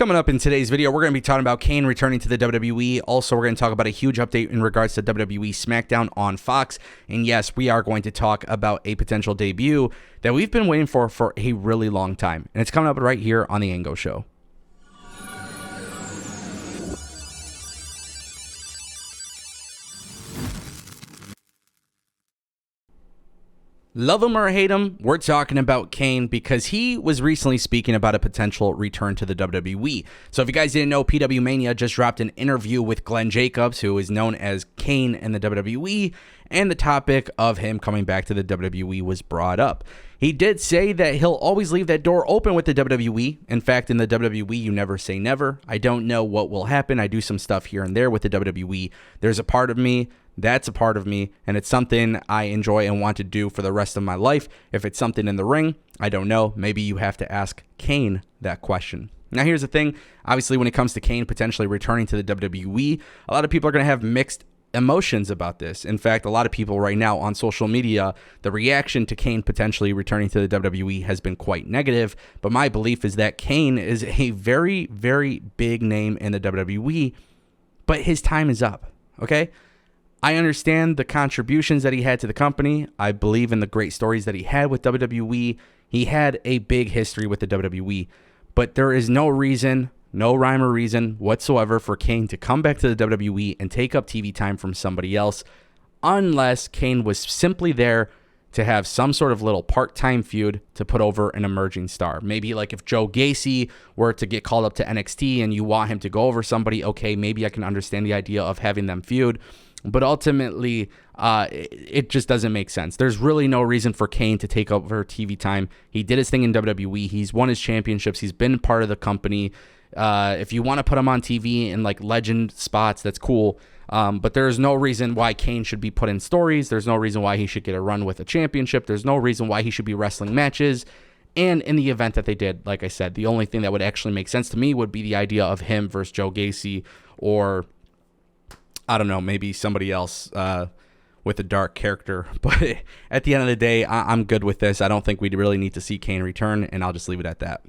Coming up in today's video, we're going to be talking about Kane returning to the WWE. Also, we're going to talk about a huge update in regards to WWE Smackdown on Fox. And yes, we are going to talk about a potential debut that we've been waiting for a really long time. And it's coming up right here on The Ango Show. Love him or hate him, we're talking about Kane because he was recently speaking about a potential return to the WWE. So if you guys didn't know, PW just dropped an interview with Glenn Jacobs, who is known as Kane in the WWE, and the topic of him coming back to the WWE was brought up. He did say that he'll always leave that door open with the WWE. In fact, in the WWE, you never say never. I don't know what will happen. I do some stuff here and there with the WWE. There's a part of me that's a part of me, and it's something I enjoy and want to do for the rest of my life. If it's something in the ring, I don't know. Maybe you have to ask Kane that question. Now, here's the thing. Obviously, when it comes to Kane potentially returning to the WWE, a lot of people are going to have mixed emotions about this. In fact, a lot of people right now on social media, the reaction to Kane potentially returning to the WWE has been quite negative. But my belief is that Kane is a very, very big name in the WWE, but his time is up, okay? I understand the contributions that he had to the company. I believe in the great stories that he had with WWE. He had a big history with the WWE, but there is no reason, no rhyme or reason whatsoever for Kane to come back to the WWE and take up TV time from somebody else unless Kane was simply there to have some sort of little part-time feud to put over an emerging star. Maybe like if Joe Gacy were to get called up to NXT and you want him to go over somebody, okay, maybe I can understand the idea of having them feud. But ultimately, it just doesn't make sense. There's really no reason for Kane to take over TV time. He did his thing in WWE. He's won his championships. He's been part of the company. If you want to put him on TV in like legend spots, that's cool. But there's no reason why Kane should be put in stories. There's no reason why he should get a run with a championship. There's no reason why he should be wrestling matches. And in the event that they did, like I said, the only thing that would actually make sense to me would be the idea of him versus Joe Gacy, or I don't know, maybe somebody else with a dark character. But at the end of the day, I'm good with this. I don't think we really need to see Kane return, and I'll just leave it at that.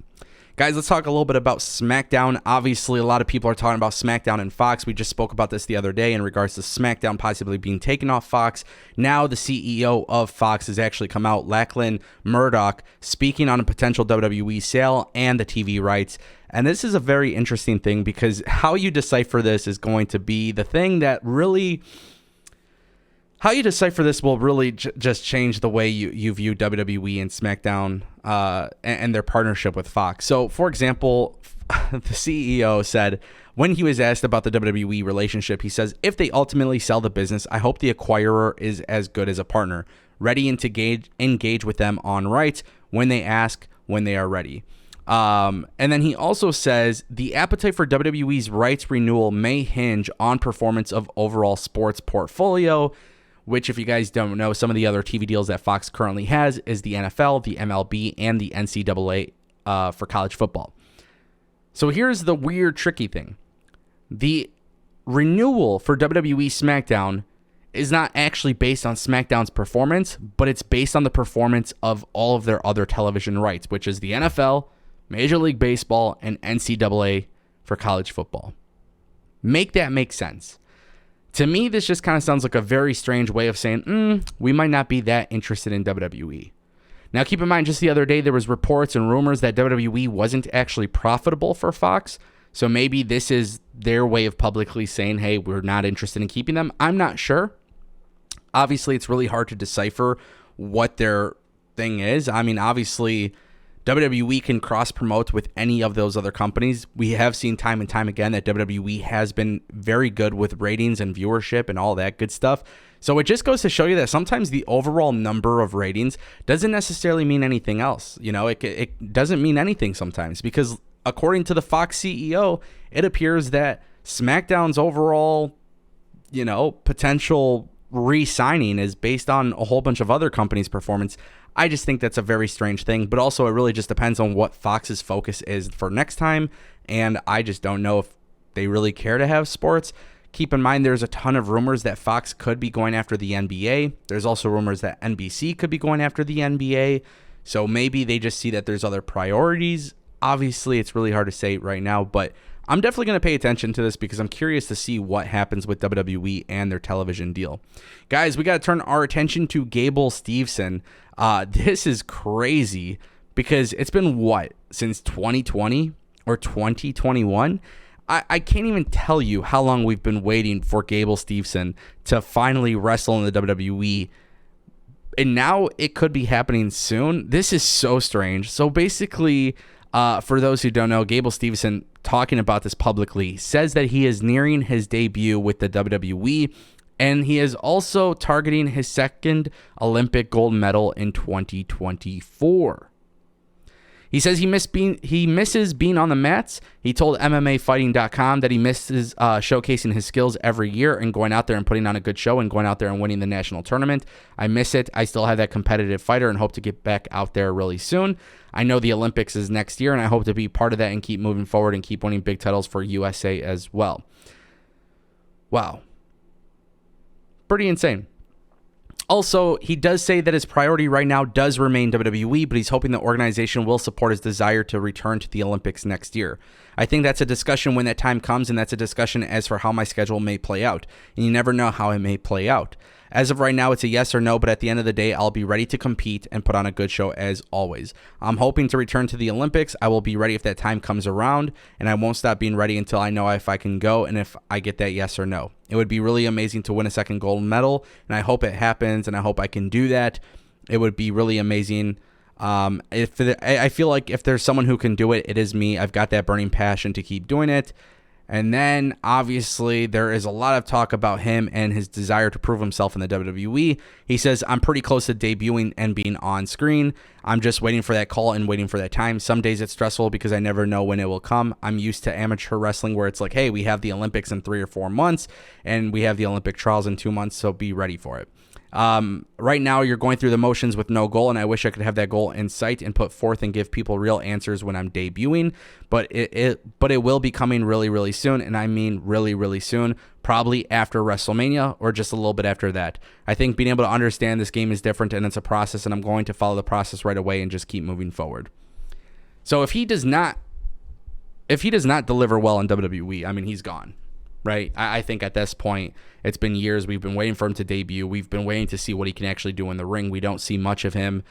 Guys, let's talk a little bit about Smackdown. Obviously, a lot of people are talking about Smackdown and Fox. We just spoke about this the other day in regards to Smackdown possibly being taken off Fox. Now the CEO of Fox has actually come out, Lachlan Murdoch, speaking on a potential WWE sale and the TV rights. And this is a very interesting thing because how you decipher this is going to be the thing that really... How you decipher this will really just change the way you view WWE and SmackDown and their partnership with Fox. So, for example, the CEO said, when he was asked about the WWE relationship, he says, if they ultimately sell the business, I hope the acquirer is as good as a partner, ready and to engage with them on rights when they ask, when they are ready. And then he also says the appetite for WWE's rights renewal may hinge on performance of overall sports portfolio, which, if you guys don't know, some of the other TV deals that Fox currently has is the NFL, the MLB, and the NCAA for college football. So here's the weird, tricky thing. The renewal for WWE SmackDown is not actually based on SmackDown's performance, but it's based on the performance of all of their other television rights, which is the NFL, Major League Baseball, and NCAA for college football. Make that make sense. To me, this just kind of sounds like a very strange way of saying, we might not be that interested in WWE. Now, keep in mind, just the other day, there was reports and rumors that WWE wasn't actually profitable for Fox. So maybe this is their way of publicly saying, hey, we're not interested in keeping them. I'm not sure. Obviously, it's really hard to decipher what their thing is. I mean, obviously, WWE can cross-promote with any of those other companies. We have seen time and time again that WWE has been very good with ratings and viewership and all that good stuff. So it just goes to show you that sometimes the overall number of ratings doesn't necessarily mean anything else. You know, it doesn't mean anything sometimes because according to the Fox CEO, it appears that SmackDown's overall, potential re-signing is based on a whole bunch of other companies' performance. I just think that's a very strange thing, but also it really just depends on what Fox's focus is for next time, and I just don't know if they really care to have sports. Keep in mind there's a ton of rumors that Fox could be going after the NBA. There's also rumors that NBC could be going after the NBA, so maybe they just see that there's other priorities. Obviously, it's really hard to say right now, but I'm definitely going to pay attention to this because I'm curious to see what happens with WWE and their television deal. Guys, we got to turn our attention to Gable Steveson. This is crazy because it's been since 2020 or 2021? I can't even tell you how long we've been waiting for Gable Steveson to finally wrestle in the WWE. And now it could be happening soon. This is so strange. So basically, for those who don't know, Gable Steveson, talking about this publicly, says that he is nearing his debut with the WWE, and he is also targeting his second Olympic gold medal in 2024. He says he misses being on the mats. He told MMAfighting.com that he misses showcasing his skills every year and going out there and putting on a good show and going out there and winning the national tournament. I miss it. I still have that competitive fighter and hope to get back out there really soon. I know the Olympics is next year, and I hope to be part of that and keep moving forward and keep winning big titles for USA as well. Wow. Pretty insane. Also, he does say that his priority right now does remain WWE, but he's hoping the organization will support his desire to return to the Olympics next year. I think that's a discussion when that time comes, and that's a discussion as for how my schedule may play out. And you never know how it may play out. As of right now, it's a yes or no, but at the end of the day, I'll be ready to compete and put on a good show as always. I'm hoping to return to the Olympics. I will be ready if that time comes around, and I won't stop being ready until I know if I can go and if I get that yes or no. It would be really amazing to win a second gold medal, and I hope it happens, and I hope I can do that. It would be really amazing. I feel like if there's someone who can do it, it is me. I've got that burning passion to keep doing it. And then, obviously, there is a lot of talk about him and his desire to prove himself in the WWE. He says, I'm pretty close to debuting and being on screen. I'm just waiting for that call and waiting for that time. Some days it's stressful because I never know when it will come. I'm used to amateur wrestling where it's like, hey, we have the Olympics in 3 or 4 months, and we have the Olympic trials in 2 months, so be ready for it. Right now, you're going through the motions with no goal, and I wish I could have that goal in sight and put forth and give people real answers when I'm debuting. But it will be coming really, really soon, and I mean really, really soon. Probably after WrestleMania or just a little bit after that. I think being able to understand this game is different, and it's a process, and I'm going to follow the process right away and just keep moving forward. So if he does not deliver well in WWE, I mean, he's gone. Right? I think at this point, it's been years. We've been waiting for him to debut. We've been waiting to see what he can actually do in the ring. We don't see much of him.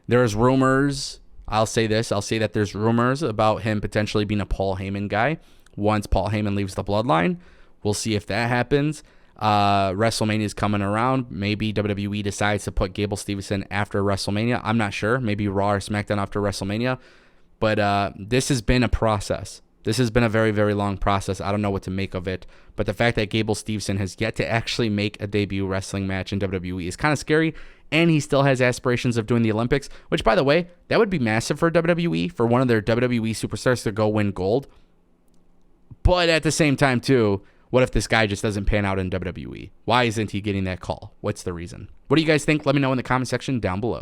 There's rumors. I'll say that there's rumors about him potentially being a Paul Heyman guy once Paul Heyman leaves the bloodline. We'll see if that happens. WrestleMania is coming around. Maybe WWE decides to put Gable Steveson after WrestleMania. I'm not sure. Maybe Raw or Smackdown after WrestleMania. But this has been a process. This has been a very, very long process. I don't know what to make of it. But the fact that Gable Steveson has yet to actually make a debut wrestling match in WWE is kind of scary. And he still has aspirations of doing the Olympics, which, by the way, that would be massive for WWE, for one of their WWE superstars to go win gold. But at the same time, too, what if this guy just doesn't pan out in WWE? Why isn't he getting that call? What's the reason? What do you guys think? Let me know in the comment section down below.